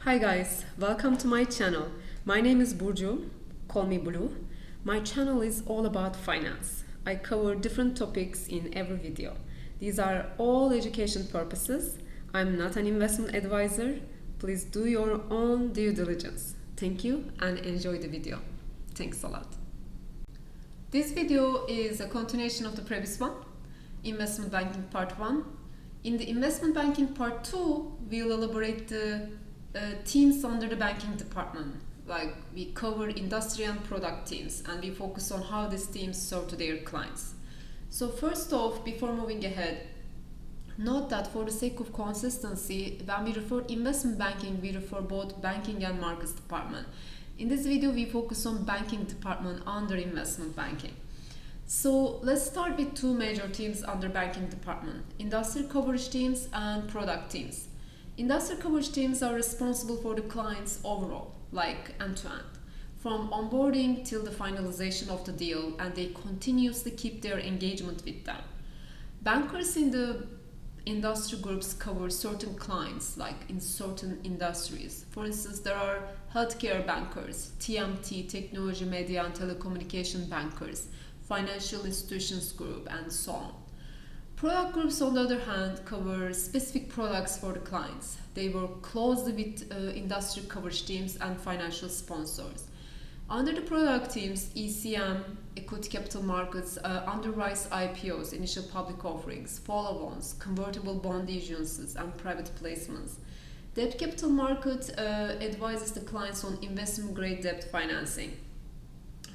Hi guys, welcome to my channel. My name is Burcu, call me Blue. My channel is all about finance. I cover different topics in every video. These are all education purposes. I'm not an investment advisor. Please do your own due diligence. Thank you and enjoy the video. Thanks a lot. This video is a continuation of the previous one, Investment Banking Part 1. In the Investment Banking Part 2, we'll elaborate the teams under the banking department. Like we cover industry and product teams, and we focus on how these teams serve to their clients. So first off, before moving ahead, note that for the sake of consistency, when we refer investment banking, we refer both banking and markets department. In this video, we focus on banking department under investment banking. So let's start with two major teams under banking department: industry coverage teams and product teams. Industry coverage teams are responsible for the clients overall, like end-to-end, from onboarding till the finalization of the deal, and they continuously keep their engagement with them. Bankers in the industry groups cover certain clients, like in certain industries. For instance, there are healthcare bankers, TMT, technology, media and telecommunication bankers, financial institutions group, and so on. Product groups, on the other hand, cover specific products for the clients. They work closely with industry coverage teams and financial sponsors. Under the product teams, ECM, equity capital markets, underwrites IPOs, initial public offerings, follow-ons, convertible bond issuances, and private placements. Debt capital market advises the clients on investment-grade debt financing,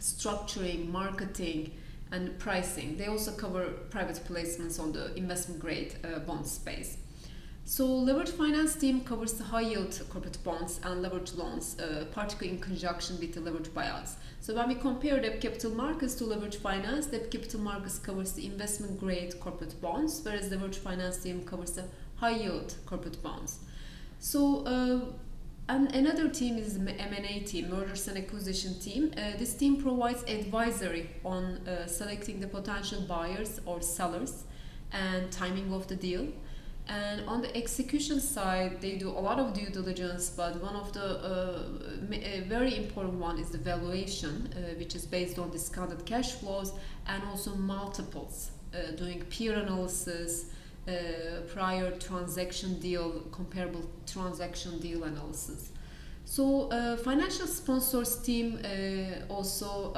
structuring, marketing, and pricing. They also cover private placements on the investment grade bond space. So leveraged finance team covers the high yield corporate bonds and leveraged loans, particularly in conjunction with the leveraged buyouts. So when we compare debt capital markets to leveraged finance, debt capital markets covers the investment grade corporate bonds, whereas leveraged finance team covers the high yield corporate bonds. So and another team is the M&A team, mergers and acquisition team. This team provides advisory on selecting the potential buyers or sellers and timing of the deal. And on the execution side, they do a lot of due diligence, but one of the very important one is the valuation, which is based on discounted cash flows and also multiples, doing peer analysis, prior transaction deal, comparable transaction deal analysis. So financial sponsors team also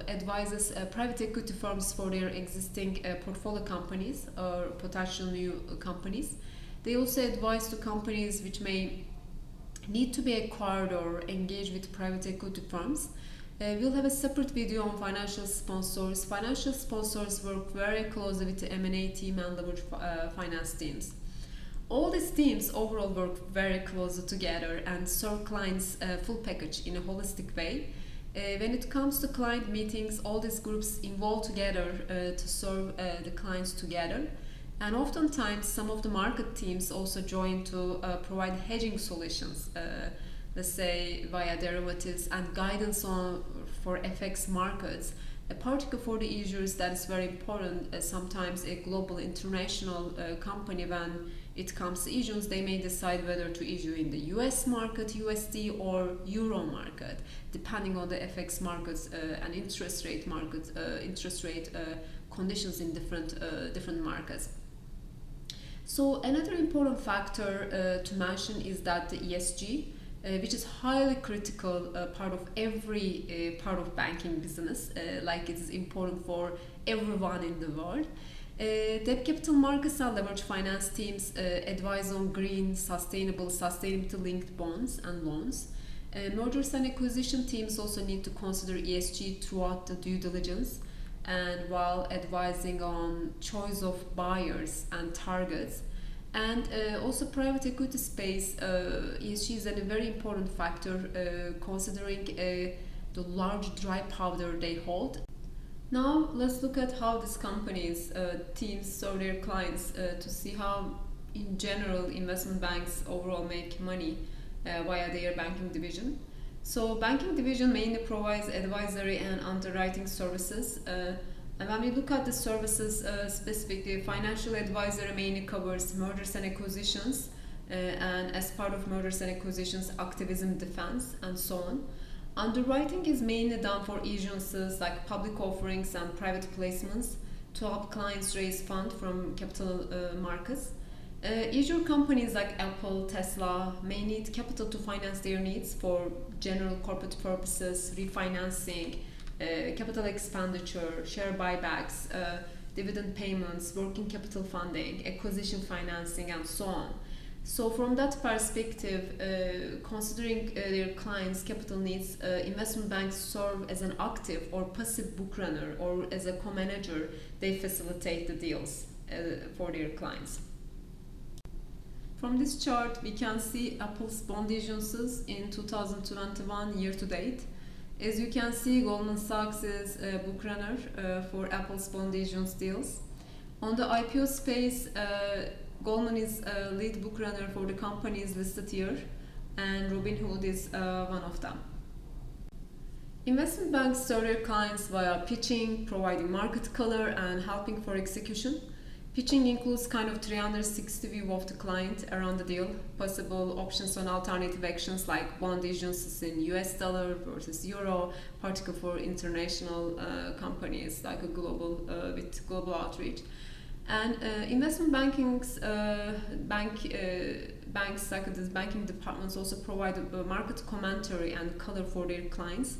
advises private equity firms for their existing portfolio companies or potential new companies. They also advise to companies which may need to be acquired or engage with private equity firms. We'll have a separate video on financial sponsors. Financial sponsors work very closely with the M&A team and leverage finance teams. All these teams overall work very closely together and serve clients full package in a holistic way. When it comes to client meetings, all these groups involve together to serve the clients together. And oftentimes, some of the market teams also join to provide hedging solutions, let's say via derivatives and guidance for FX markets, particularly for the issuers. That is very important. Sometimes a global international company, when it comes to issues, they may decide whether to issue in the US market, USD, or Euro market, depending on the FX markets and interest rate markets, conditions in different markets. So another important factor to mention is that the ESG, which is highly critical part of every part of banking business, like it is important for everyone in the world. Debt capital markets and leverage finance teams advise on green, sustainable, sustainability-linked bonds and loans. Mergers and acquisition teams also need to consider ESG throughout the due diligence, and while advising on choice of buyers and targets. And also private equity space, ESG is a very important factor considering the large dry powder they hold. Now let's look at how these companies, teams serve their clients to see how in general investment banks overall make money via their banking division. So banking division mainly provides advisory and underwriting services. And when we look at the services specifically, financial advisory mainly covers mergers and acquisitions, and as part of mergers and acquisitions, activism, defense, and so on. Underwriting is mainly done for issuances like public offerings and private placements to help clients raise funds from capital markets. Issuer companies like Apple, Tesla may need capital to finance their needs for general corporate purposes, refinancing, capital expenditure, share buybacks, dividend payments, working capital funding, acquisition financing, and so on. So from that perspective, considering their clients' capital needs, investment banks serve as an active or passive book runner, or as a co-manager. They facilitate the deals for their clients. From this chart, we can see Apple's bond issuances in 2021 year to date. As you can see, Goldman Sachs is a book runner for Apple's bond issuance deals. On the IPO space, Goldman is a lead book runner for the companies listed here, and Robinhood is one of them. Investment banks serve their clients via pitching, providing market color, and helping for execution. Pitching includes kind of 360 view of the client around the deal, possible options on alternative actions like bond issuances in US dollar versus euro, particularly for international companies like a global with global outreach. And investment banks like these banking departments also provide a market commentary and color for their clients,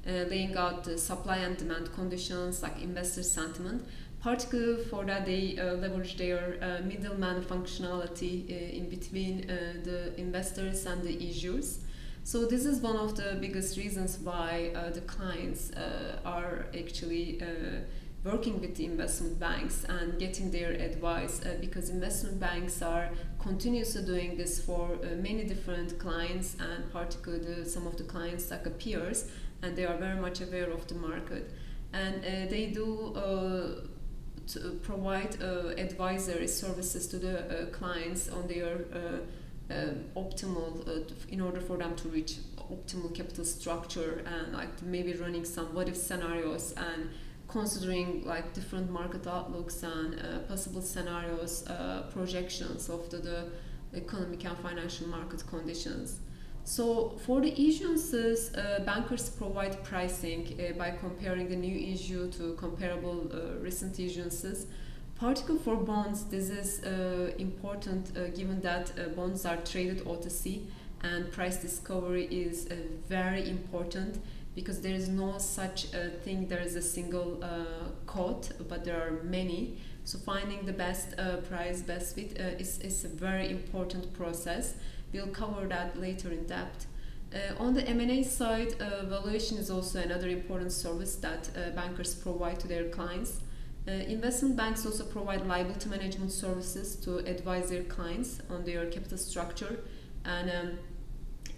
laying out the supply and demand conditions like investor sentiment. Particularly for that, they leverage their middleman functionality in between the investors and the issuers. So this is one of the biggest reasons why the clients are actually working with the investment banks and getting their advice, because investment banks are continuously doing this for many different clients, and particularly some of the clients like peers, and they are very much aware of the market, and they do to provide advisory services to the clients on their optimal in order for them to reach optimal capital structure, and like maybe running some what if scenarios and considering like different market outlooks and possible scenarios, projections of the economic and financial market conditions. So for the issuances, bankers provide pricing by comparing the new issue to comparable recent issuances. Particularly for bonds, this is important given that bonds are traded OTC, and price discovery is very important, because there is no such thing, there is a single quote, but there are many. So finding the best price, best fit is a very important process. We'll cover that later in depth. On the M&A side, valuation is also another important service that bankers provide to their clients. Investment banks also provide liability management services to advise their clients on their capital structure, and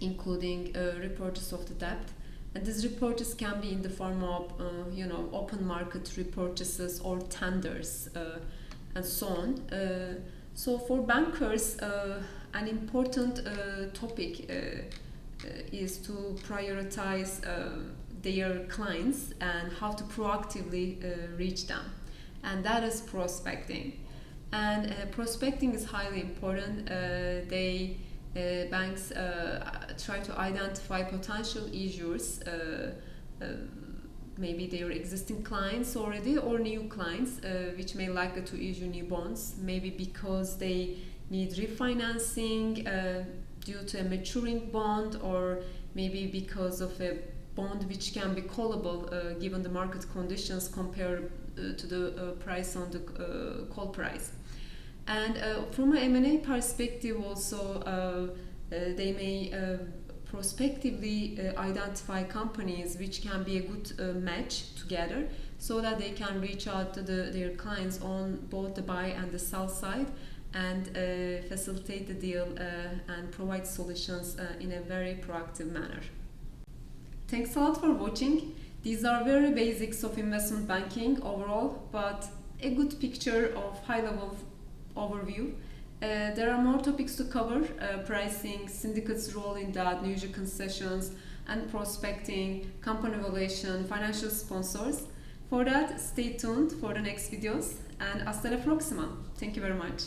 including repurchase of the debt. And these repurchases can be in the form of open market repurchases or tenders, and so on. So for bankers, an important topic is to prioritize their clients and how to proactively reach them, and that is prospecting. And prospecting is highly important. Banks try to identify potential issuers, maybe their existing clients already or new clients which may likely to issue new bonds, maybe because they need refinancing due to a maturing bond, or maybe because of a bond which can be callable given the market conditions compared to the price on the call price. And from an M&A perspective also, they may prospectively identify companies which can be a good match together, so that they can reach out to their clients on both the buy and the sell side, and facilitate the deal and provide solutions in a very proactive manner. Thanks a lot for watching. These are very basics of investment banking overall, but a good picture of high-level overview. There are more topics to cover: pricing, syndicates' role in that, new user concessions, and prospecting, company valuation, financial sponsors. For that, stay tuned for the next videos, and hasta la próxima. Thank you very much.